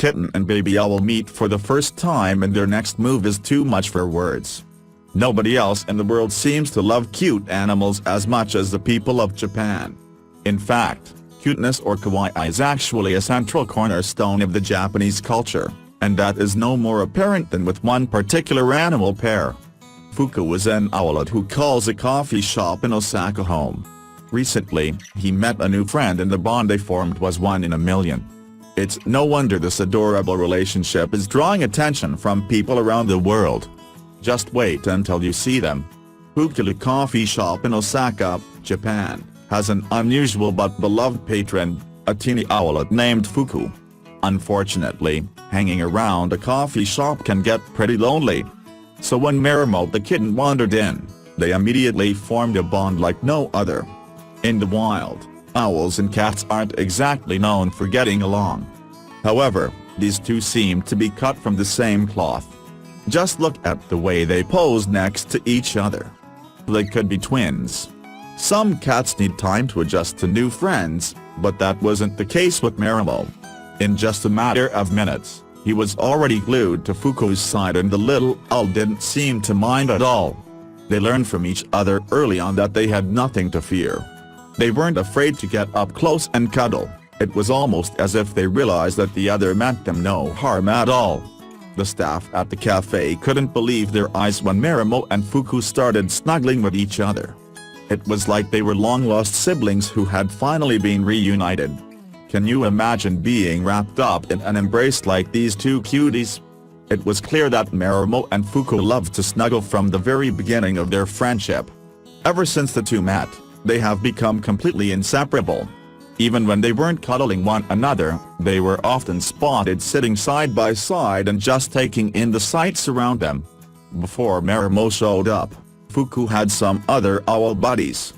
Kitten and Baby Owl meet for the first time and their next move is too much for words. Nobody else in the world seems to love cute animals as much as the people of Japan. In fact, cuteness or kawaii is actually a central cornerstone of the Japanese culture, and that is no more apparent than with one particular animal pair. Fuku is an owlet who calls a coffee shop in Osaka home. Recently, he met a new friend and the bond they formed was one in a million. It's no wonder this adorable relationship is drawing attention from people around the world. Just wait until you see them. Fuku Coffee Shop in Osaka, Japan, has an unusual but beloved patron, a teeny owlet named Fuku. Unfortunately, hanging around a coffee shop can get pretty lonely. So when Marimo the kitten wandered in, they immediately formed a bond like no other. In the wild, owls and cats aren't exactly known for getting along. However, these two seem to be cut from the same cloth. Just look at the way they pose next to each other. They could be twins. Some cats need time to adjust to new friends, but that wasn't the case with Marimo. In just a matter of minutes, he was already glued to Fuku's side and the little owl didn't seem to mind at all. They learned from each other early on that they had nothing to fear. They weren't afraid to get up close and cuddle. It was almost as if they realized that the other meant them no harm at all. The staff at the cafe couldn't believe their eyes when Marimo and Fuku started snuggling with each other. It was like they were long-lost siblings who had finally been reunited. Can you imagine being wrapped up in an embrace like these two cuties? It was clear that Marimo and Fuku loved to snuggle from the very beginning of their friendship. Ever since the two met, they have become completely inseparable. Even when they weren't cuddling one another, they were often spotted sitting side by side and just taking in the sights around them. Before Marimo showed up, Fuku had some other owl buddies.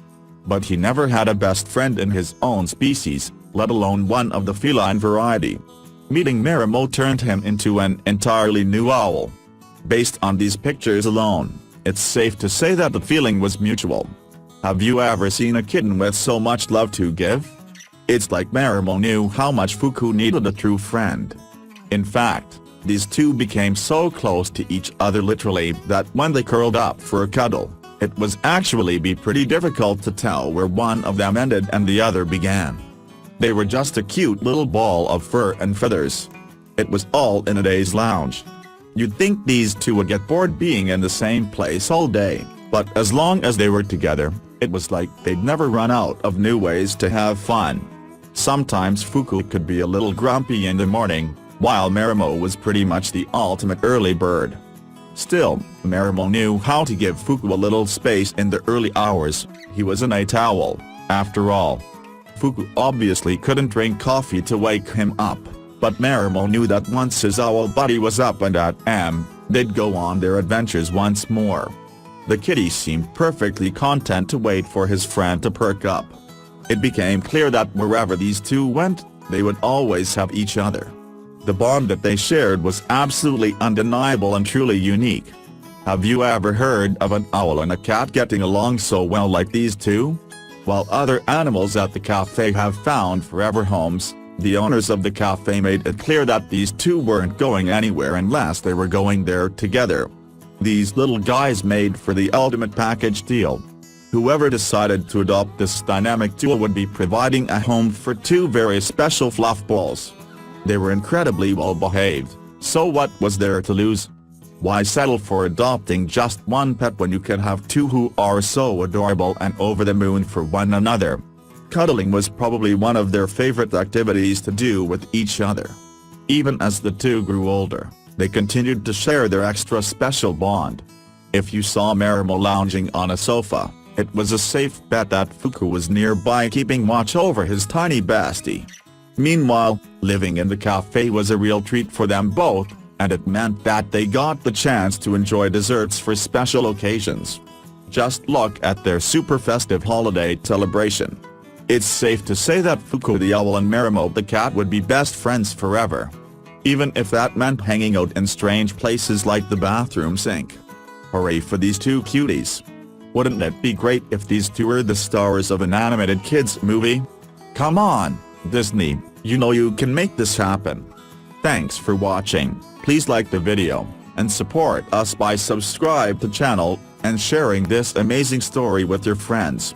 But he never had a best friend in his own species, let alone one of the feline variety. Meeting Marimo turned him into an entirely new owl. Based on these pictures alone, it's safe to say that the feeling was mutual. Have you ever seen a kitten with so much love to give? It's like Marimo knew how much Fuku needed a true friend. In fact, these two became so close to each other literally that when they curled up for a cuddle, it was actually pretty difficult to tell where one of them ended and the other began. They were just a cute little ball of fur and feathers. It was all in a day's lounge. You'd think these two would get bored being in the same place all day, but as long as they were together, it was like they'd never run out of new ways to have fun. Sometimes Fuku could be a little grumpy in the morning, while Marimo was pretty much the ultimate early bird. Still, Marimo knew how to give Fuku a little space in the early hours. He was a night owl, after all. Fuku obviously couldn't drink coffee to wake him up, but Marimo knew that once his owl buddy was up and at they'd go on their adventures once more. The kitty seemed perfectly content to wait for his friend to perk up. It became clear that wherever these two went, they would always have each other. The bond that they shared was absolutely undeniable and truly unique. Have you ever heard of an owl and a cat getting along so well like these two? While other animals at the cafe have found forever homes, the owners of the cafe made it clear that these two weren't going anywhere unless they were going there together. These little guys made for the ultimate package deal. Whoever decided to adopt this dynamic duo would be providing a home for two very special fluff balls. They were incredibly well behaved, so what was there to lose? Why settle for adopting just one pet when you can have two who are so adorable and over the moon for one another? Cuddling was probably one of their favorite activities to do with each other. Even as the two grew older, they continued to share their extra special bond. If you saw Marimo lounging on a sofa, it was a safe bet that Fuku was nearby keeping watch over his tiny bestie. Meanwhile, living in the cafe was a real treat for them both, and it meant that they got the chance to enjoy desserts for special occasions. Just look at their super festive holiday celebration. It's safe to say that Fuku the owl and Marimo the cat would be best friends forever. Even if that meant hanging out in strange places like the bathroom sink. Hooray for these two cuties. Wouldn't it be great if these two were the stars of an animated kids movie? Come on, Disney, you know you can make this happen. Thanks for watching. Please like the video, and support us by subscribe to channel, and sharing this amazing story with your friends.